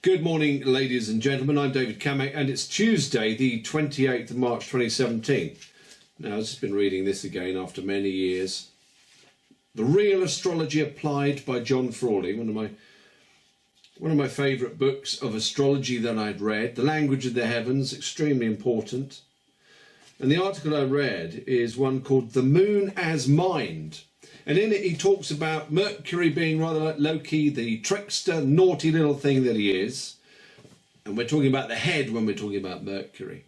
Good morning, ladies and gentlemen. I'm David Kamek, and it's Tuesday, the 28th of March 2017. Now, I've just been reading this again after many years. The Real Astrology Applied by John Frawley, one of my favourite books of astrology that I'd read. The Language of the Heavens, extremely important. And the article I read is one called The Moon as Mind. And in it he talks about Mercury being rather like Loki, the trickster, naughty little thing that he is. And we're talking about the head when we're talking about Mercury.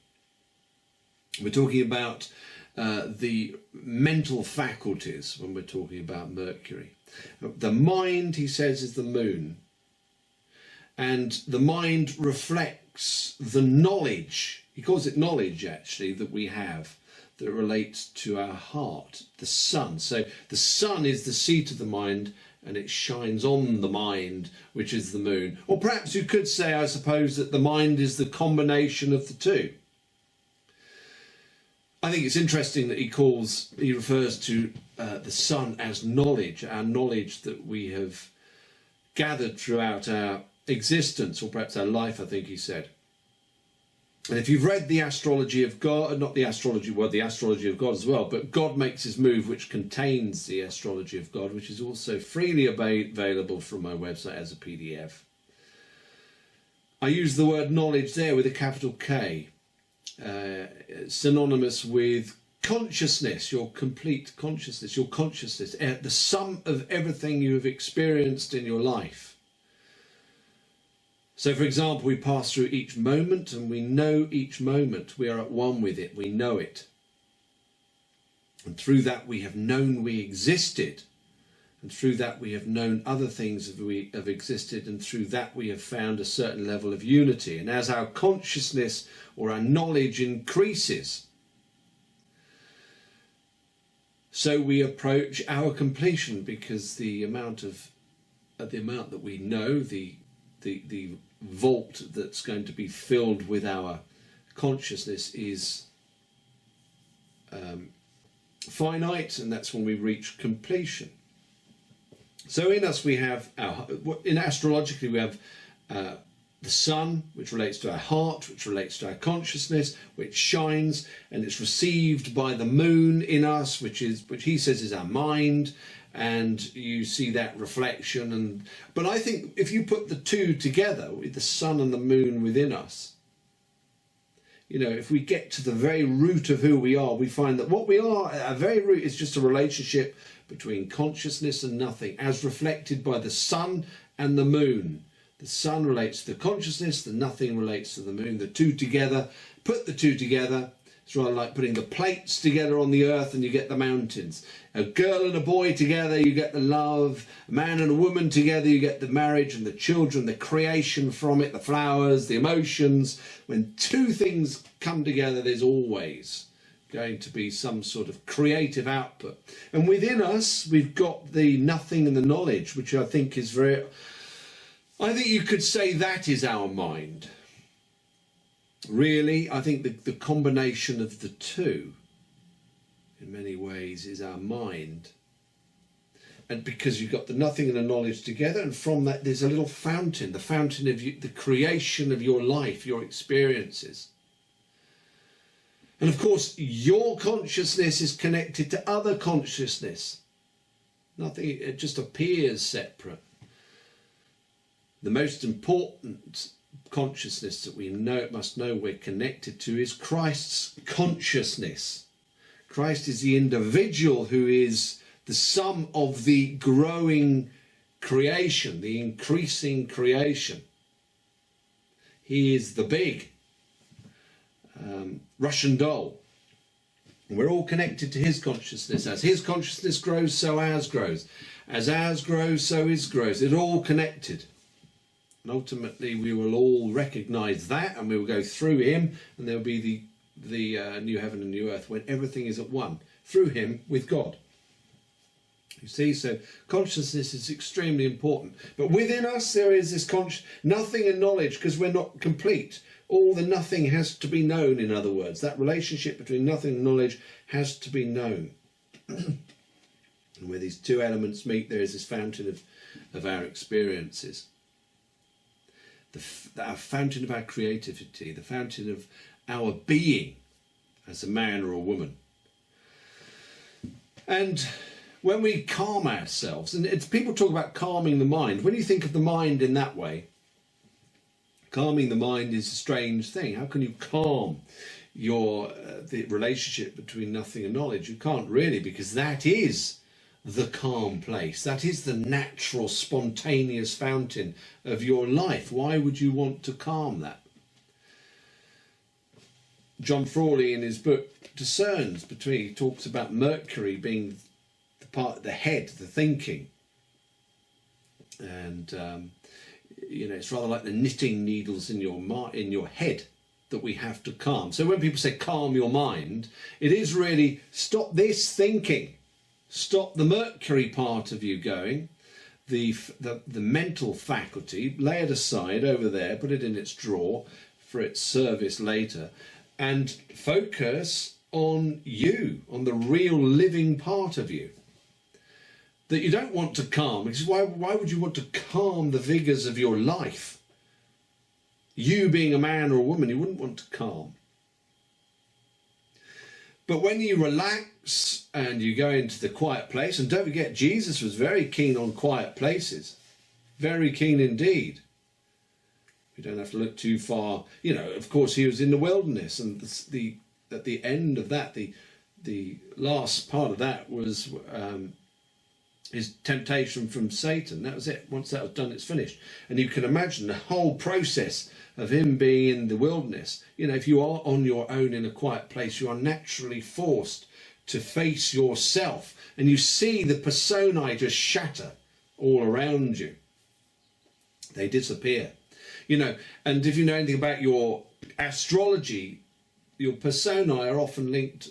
We're talking about the mental faculties when we're talking about Mercury. The mind, he says, is the moon. And the mind reflects the knowledge, he calls it knowledge actually, that we have, that relates to our heart, the sun. So the sun is the seat of the mind, and it shines on the mind, which is the moon. Or perhaps you could say, I suppose, that the mind is the combination of the two. I think it's interesting that he refers to the sun as knowledge, our knowledge that we have gathered throughout our existence, or perhaps our life, I think he said. And if you've read the Astrology of God, not the Astrology, well, the Astrology of God as well, but God Makes His Move, which contains the Astrology of God, which is also freely available from my website as a PDF. I use the word knowledge there with a capital K, synonymous with consciousness, your complete consciousness, the sum of everything you have experienced in your life. So, for example, we pass through each moment and we know each moment. We are at one with it. We know it. And through that we have known we existed. And through that we have known other things that we have existed. And through that we have found a certain level of unity. And as our consciousness or our knowledge increases, so we approach our completion, because the amount that we know, the vault that's going to be filled with our consciousness is finite, and that's when we reach completion. So in us we have astrologically we have the sun, which relates to our heart, which relates to our consciousness, which shines, and it's received by the moon in us, which he says is our mind. And you see that reflection. But I think if you put the two together, with the sun and the moon within us, if we get to the very root of who we are, we find that what we are at our very root is just a relationship between consciousness and nothing, as reflected by the sun and the moon. The sun relates to the consciousness, the nothing relates to the moon. The two together, put the two together. It's rather like putting the plates together on the earth and you get the mountains. A girl and a boy together, you get the love. A man and a woman together, you get the marriage and the children, the creation from it, the flowers, the emotions. When two things come together, there's always going to be some sort of creative output. And within us, we've got the nothing and the knowledge, which I think is I think you could say that is our mind. Really, I think the combination of the two, in many ways, is our mind. And because you've got the nothing and the knowledge together, and from that there's a little fountain, the fountain of the creation of your life, your experiences. And of course, your consciousness is connected to other consciousness. Nothing, it just appears separate. The most important consciousness that we must know we're connected to is Christ's consciousness. Christ is the individual who is the sum of the growing creation, the increasing creation. He is the big Russian doll. And we're all connected to his consciousness. As his consciousness grows, so ours grows. As ours grows, so his grows. It's all connected. And ultimately we will all recognise that, and we will go through him, and there will be the new heaven and new earth when everything is at one, through him with God. You see, so consciousness is extremely important. But within us there is this nothing and knowledge, because we're not complete. All the nothing has to be known, in other words. That relationship between nothing and knowledge has to be known. And where these two elements meet, there is this fountain of our experiences. our fountain of our creativity, the fountain of our being as a man or a woman. And when we calm ourselves, and people talk about calming the mind, when you think of the mind in that way, calming the mind is a strange thing. How can you calm the relationship between nothing and knowledge? You can't really, because that is the calm place. That is the natural, spontaneous fountain of your life. Why would you want to calm that? John Frawley, in his book, discerns between, he talks about Mercury being the head, the thinking. And, it's rather like the knitting needles in your head that we have to calm. So when people say calm your mind, it is really stop this thinking. Stop the Mercury part of you going, the mental faculty, lay it aside over there, put it in its drawer for its service later, and focus on you, on the real living part of you that you don't want to calm. Because why would you want to calm the vigours of your life? You being a man or a woman, you wouldn't want to calm. But when you relax and you go into the quiet place, and don't forget, Jesus was very keen on quiet places, very keen indeed. We don't have to look too far. Of course, he was in the wilderness, and at the end of that, the last part of that was his temptation from Satan. That was it. Once that was done, it's finished. And you can imagine the whole process of him being in the wilderness. If you are on your own in a quiet place, you are naturally forced to face yourself, and you see the personae just shatter all around you. They disappear. And if you know anything about your astrology, your personae are often linked,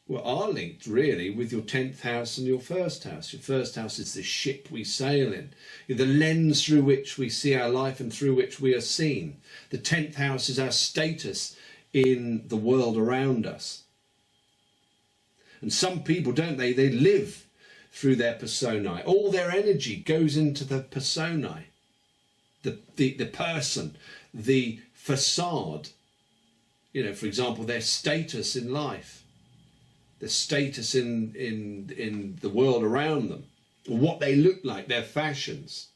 are linked really with your 10th house and your first house. Your first house is the ship we sail in, the lens through which we see our life and through which we are seen. The 10th house is our status in the world around us. And some people, don't they? They live through their personae. All their energy goes into the personae. The person, the facade, for example, their status in life, their status in the world around them, or what they look like, their fashions.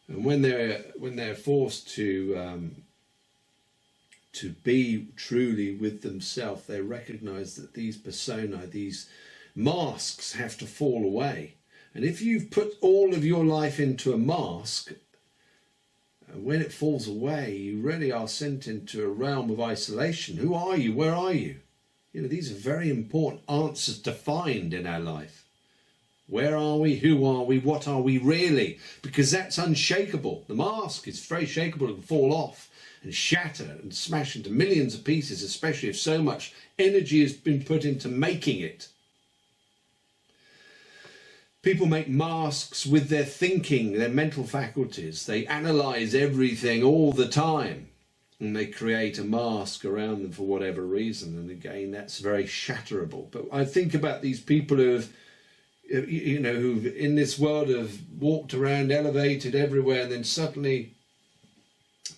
And when they're forced to be truly with themselves, they recognise that these personae, these masks, have to fall away. And if you've put all of your life into a mask, when it falls away, you really are sent into a realm of isolation. Who are you? Where are you? These are very important answers to find in our life. Where are we? Who are we? What are we really? Because that's unshakable. The mask is very shakeable. It can fall off and shatter and smash into millions of pieces, especially if so much energy has been put into making it. People make masks with their thinking, their mental faculties. They analyse everything all the time, and they create a mask around them for whatever reason. And again, that's very shatterable. But I think about these people who've in this world have walked around, elevated everywhere, and then suddenly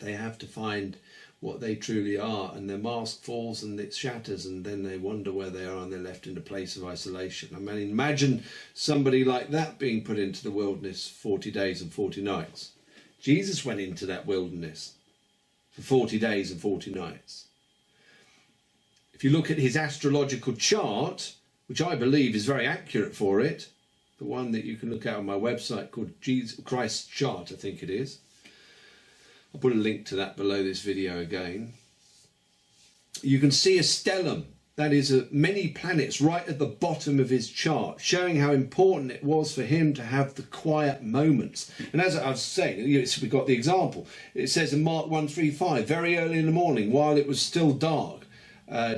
they have to find what they truly are, and their mask falls and it shatters, and then they wonder where they are, and they're left in a place of isolation. I mean, imagine somebody like that being put into the wilderness 40 days and 40 nights. Jesus went into that wilderness for 40 days and 40 nights. If you look at his astrological chart, which I believe is very accurate for it, the one that you can look at on my website called Christ's Chart, I think it is. I'll put a link to that below this video again. You can see a stellium, that is many planets right at the bottom of his chart, showing how important it was for him to have the quiet moments. And as I was saying, we've got the example. It says in Mark 1:3-5, very early in the morning, while it was still dark,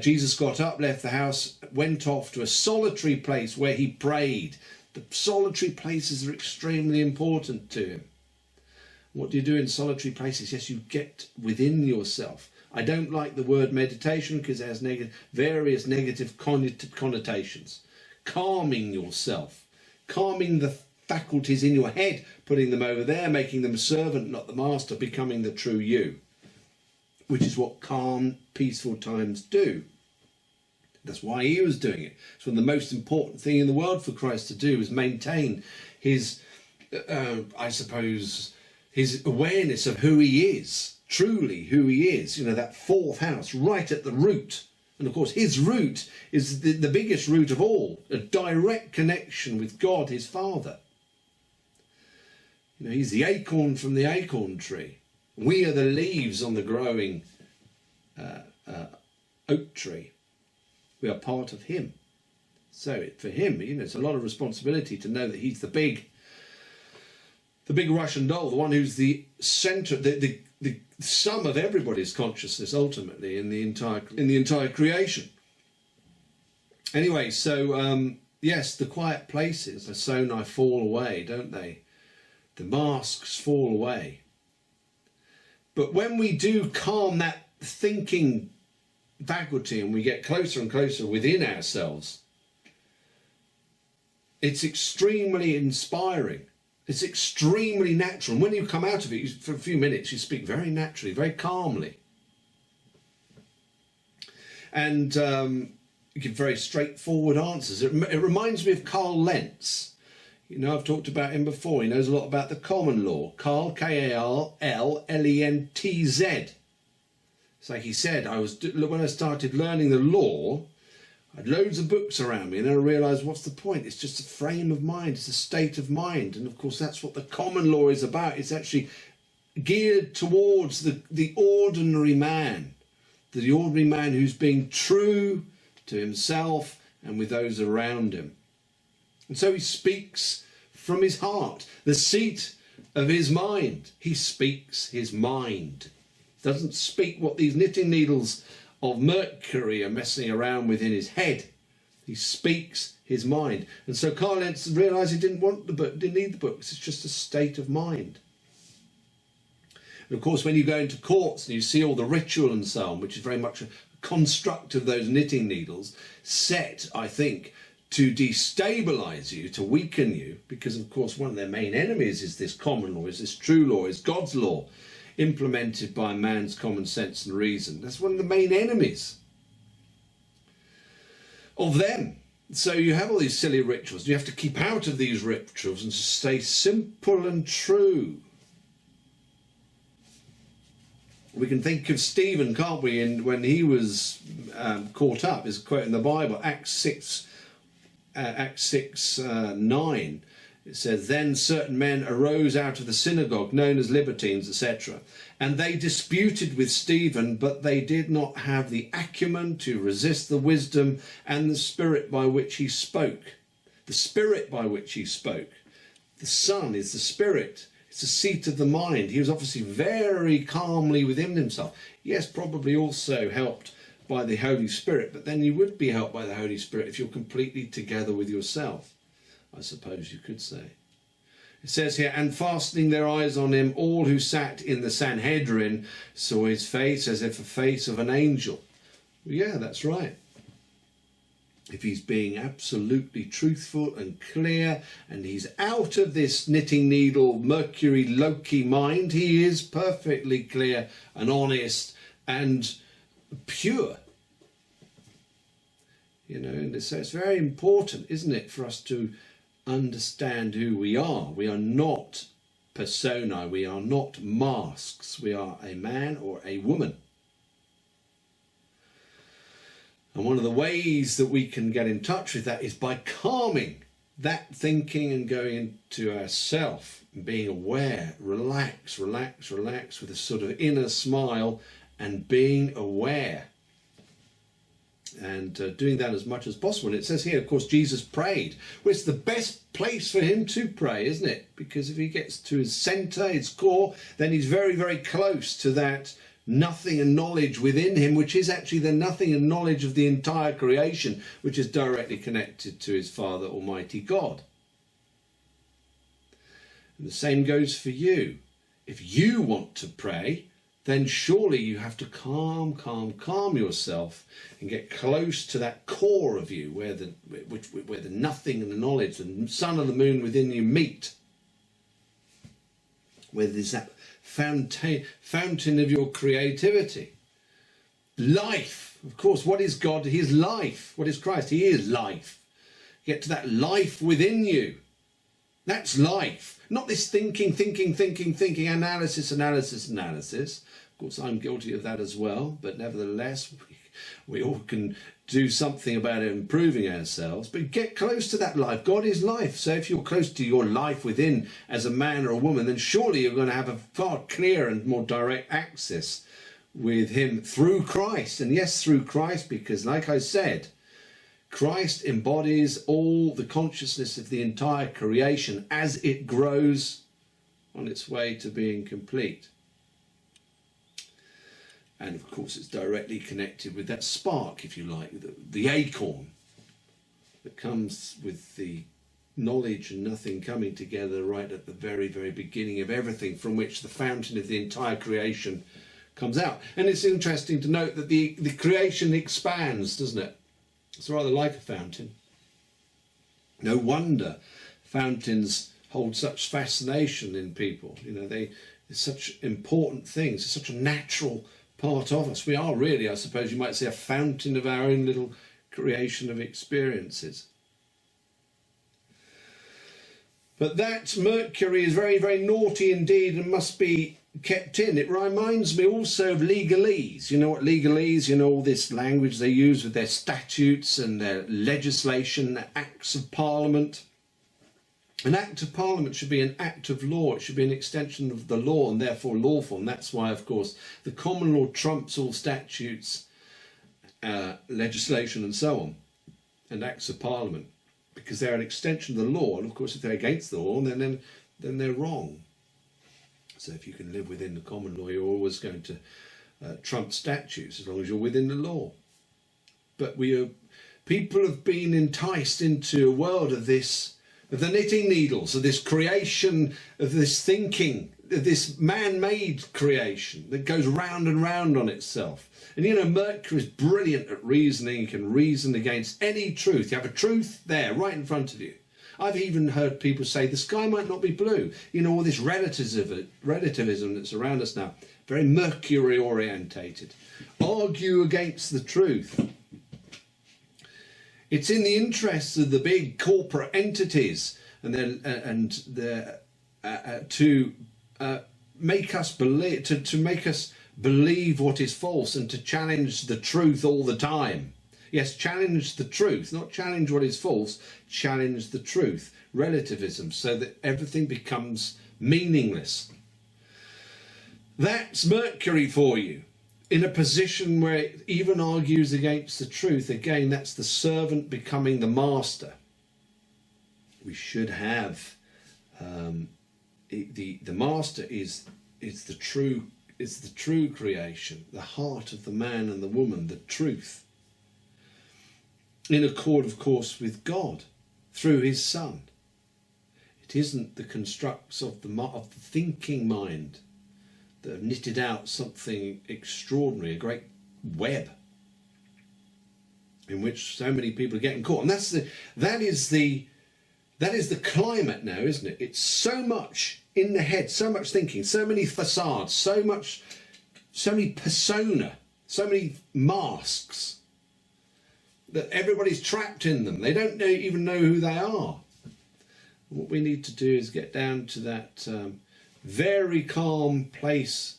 Jesus got up, left the house, went off to a solitary place where he prayed. The solitary places are extremely important to him. What do you do in solitary places? Yes, you get within yourself. I don't like the word meditation because it has various negative connotations. Calming yourself, calming faculties in your head, putting them over there, making them servant, not the master, becoming the true you, which is what calm, peaceful times do. That's why he was doing it. It's one of the most important thing in the world for Christ to do, is maintain his, I suppose, his awareness of who he is, truly who he is. You know, that fourth house, right at the root. And of course, his root is the biggest root of all, a direct connection with God, his Father. You know, he's the acorn from the acorn tree. We are the leaves on the growing oak tree. We are part of him. So for him, you know, it's a lot of responsibility to know that he's the big Russian doll, the one who's the centre, the sum of everybody's consciousness ultimately in the entire creation. Anyway, so yes, the quiet places are so nigh fall away, don't they? The masks fall away. But when we do calm that thinking faculty and we get closer and closer within ourselves, it's extremely inspiring. It's extremely natural. And when you come out of it, for a few minutes, you speak very naturally, very calmly. And you give very straightforward answers. It reminds me of Carl Lentz. You know, I've talked about him before. He knows a lot about the common law. Carl, K-A-R-L-L-E-N-T-Z. It's like he said, when I started learning the law, I had loads of books around me, and then I realised, what's the point? It's just a frame of mind, it's a state of mind. And of course, that's what the common law is about. It's actually geared towards the ordinary man, the ordinary man who's being true to himself and with those around him. And so he speaks from his heart, the seat of his mind. He speaks his mind. He doesn't speak what these knitting needles of Mercury are messing around with in his head. He speaks his mind. And so Carl Lentz realised he didn't want the book, didn't need the books. It's just a state of mind. And of course, when you go into courts and you see all the ritual and so on, which is very much a construct of those knitting needles, set, I think, to destabilise you, to weaken you, because of course one of their main enemies is this common law, is this true law, is God's law, implemented by man's common sense and reason. That's one of the main enemies of them. So you have all these silly rituals. You have to keep out of these rituals and stay simple and true. We can think of Stephen, can't we, when he was caught up, is a quote in the Bible, Acts 6:9. It says, then certain men arose out of the synagogue, known as libertines, etc. And they disputed with Stephen, but they did not have the acumen to resist the wisdom and the spirit by which he spoke. The spirit by which he spoke. The Son is the spirit. It's the seat of the mind. He was obviously very calmly within himself. Yes, probably also helped by the Holy Spirit, but then you would be helped by the Holy Spirit if you're completely together with yourself, I suppose you could say. It says here, and fastening their eyes on him, all who sat in the Sanhedrin saw his face as if a face of an angel. Yeah, that's right. If he's being absolutely truthful and clear, and he's out of this knitting needle, Mercury, Loki mind, he is perfectly clear and honest and pure. You know, and so it's very important, isn't it, for us to understand who we are. We are not personae, we are not masks, we are a man or a woman. And one of the ways that we can get in touch with that is by calming that thinking and going into ourself and being aware, relax with a sort of inner smile and being aware. And doing that as much as possible. And it says here, of course, Jesus prayed. Well, it's the best place for him to pray, isn't it? Because if he gets to his centre, his core, then he's very, very close to that nothing and knowledge within him, which is actually the nothing and knowledge of the entire creation, which is directly connected to his Father, Almighty God. And the same goes for you. If you want to pray, then surely you have to calm yourself and get close to that core of you where the nothing and the knowledge, the sun and the moon within you meet. Where there's that fountain of your creativity. Life, of course, what is God? He is life. What is Christ? He is life. Get to that life within you. That's life. Not this thinking, analysis. Of course, I'm guilty of that as well, but nevertheless, we all can do something about improving ourselves. But get close to that life. God is life. So if you're close to your life within as a man or a woman, then surely you're going to have a far clearer and more direct access with him through Christ. And yes, through Christ, because like I said, Christ embodies all the consciousness of the entire creation as it grows on its way to being complete. And of course it's directly connected with that spark, if you like, the acorn that comes with the knowledge and nothing coming together right at the very, very beginning of everything, from which the fountain of the entire creation comes out. And it's interesting to note that the creation expands, doesn't it? It's rather like a fountain. No wonder fountains hold such fascination in people. You know, they're such important things. It's such a natural part of us. We are really, I suppose you might say, a fountain of our own little creation of experiences. But that Mercury is very, very naughty indeed and must be kept in. It reminds me also of legalese. You know what legalese, you know, all this language they use with their statutes and their legislation, acts of parliament. An act of parliament should be an act of law. It should be an extension of the law and therefore lawful. And that's why, of course, the common law trumps all statutes, legislation and so on, and acts of parliament, because they're an extension of the law. And of course, if they're against the law, then they're wrong. So if you can live within the common law, you're always going to trump statutes as long as you're within the law. But people have been enticed into a world of this, of the knitting needles, of this creation, of this thinking, of this man-made creation that goes round and round on itself. And you know, Mercury is brilliant at reasoning. He can reason against any truth. You have a truth there, right in front of you. I've even heard people say the sky might not be blue. You know, all this relativism that's around us now, very Mercury orientated. Argue against the truth. It's in the interests of the big corporate entities and to make us believe, to make us believe what is false and to challenge the truth all the time. Yes, challenge the truth, not challenge what is false, challenge the truth. Relativism, so that everything becomes meaningless. That's Mercury for you. In a position where it even argues against the truth. Again, that's the servant becoming the master. We should have the master is the true creation, the heart of the man and the woman, the truth. In accord, of course, with God through his Son. It isn't the constructs of the thinking mind that have knitted out something extraordinary, a great web in which so many people are getting caught. And that is the climate now, isn't it? It's so much in the head, so much thinking, so many facades, so many persona, so many masks, that everybody's trapped in them. They don't even know who they are. What we need to do is get down to that very calm place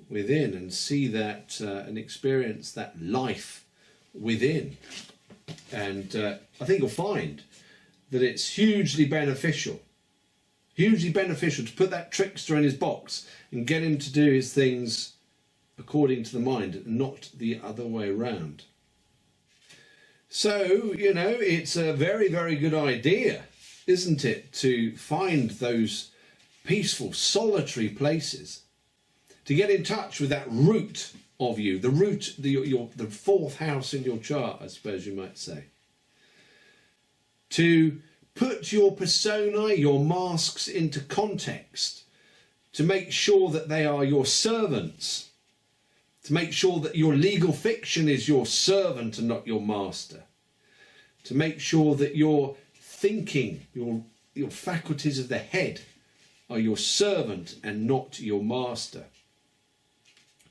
within and see that and experience that life within. And I think you'll find that it's hugely beneficial to put that trickster in his box and get him to do his things according to the mind and not the other way around. So, you know, it's a very, very good idea, isn't it, to find those peaceful, solitary places, to get in touch with that root of you, the fourth house in your chart, I suppose you might say. To put your persona, your masks into context, to make sure that they are your servants, to make sure that your legal fiction is your servant and not your master, to make sure that your thinking, your faculties of the head are your servant and not your master,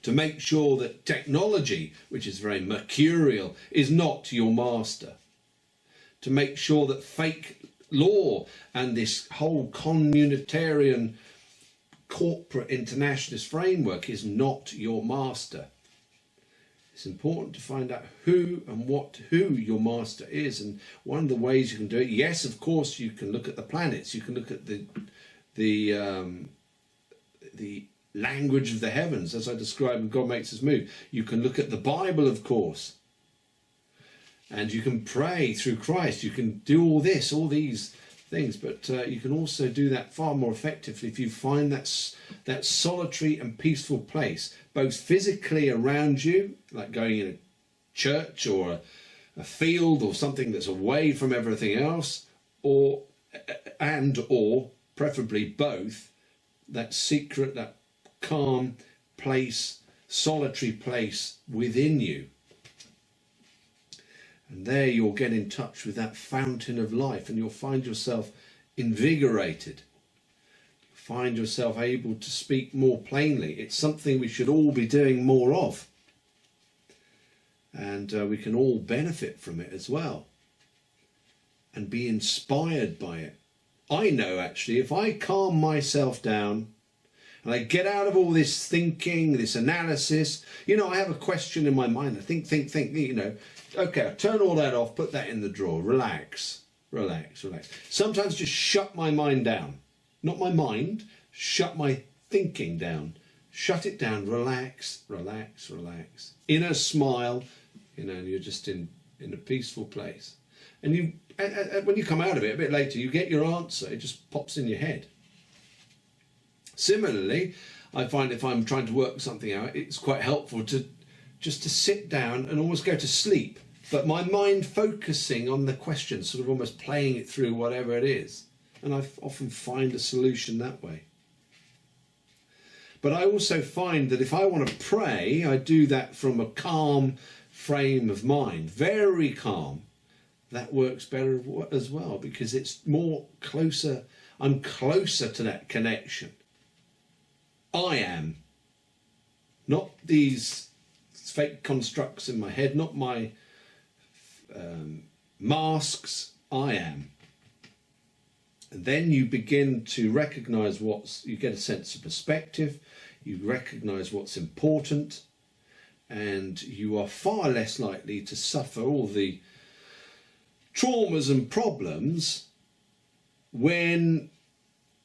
to make sure that technology, which is very mercurial, is not your master, to make sure that fake law and this whole communitarian corporate internationalist framework is not your master. It's important to find out who your master is, and one of the ways you can do it, yes, of course, you can look at the planets, you can look at the language of the heavens, as I described in God Makes Us Move. You can look at the Bible, of course, and you can pray through Christ. You can do all these things, but you can also do that far more effectively if you find that solitary and peaceful place, both physically around you, like going in a church or a field or something that's away from everything else, or preferably both, that secret, that calm place, solitary place within you. And there you'll get in touch with that fountain of life, and you'll find yourself invigorated. Find yourself able to speak more plainly. It's something we should all be doing more of. And we can all benefit from it as well and be inspired by it. I know, actually, if I calm myself down and I get out of all this thinking, this analysis, I have a question in my mind. I think, okay, I turn all that off, put that in the drawer, relax. Sometimes just shut my mind down. Not my mind, shut my thinking down. Shut it down, relax. Inner smile, and you're just in a peaceful place. And when you come out of it a bit later, you get your answer. It just pops in your head. Similarly, I find if I'm trying to work something out, it's quite helpful to sit down and almost go to sleep, but my mind focusing on the question, sort of almost playing it through, whatever it is. And I often find a solution that way. But I also find that if I want to pray, I do that from a calm frame of mind, very calm. That works better as well, because it's more closer. I'm closer to that connection. I am. Not these fake constructs in my head, not my masks. I am. And then you begin to recognize you get a sense of perspective, you recognize what's important, and you are far less likely to suffer all the traumas and problems when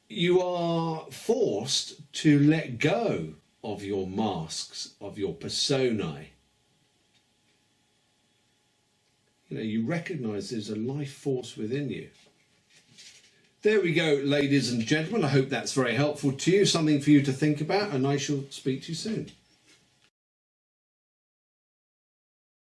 you are forced to let go of your masks, of your personae. You recognize there's a life force within you. There we go, ladies and gentlemen. I hope that's very helpful to you, something for you to think about, and I shall speak to you soon.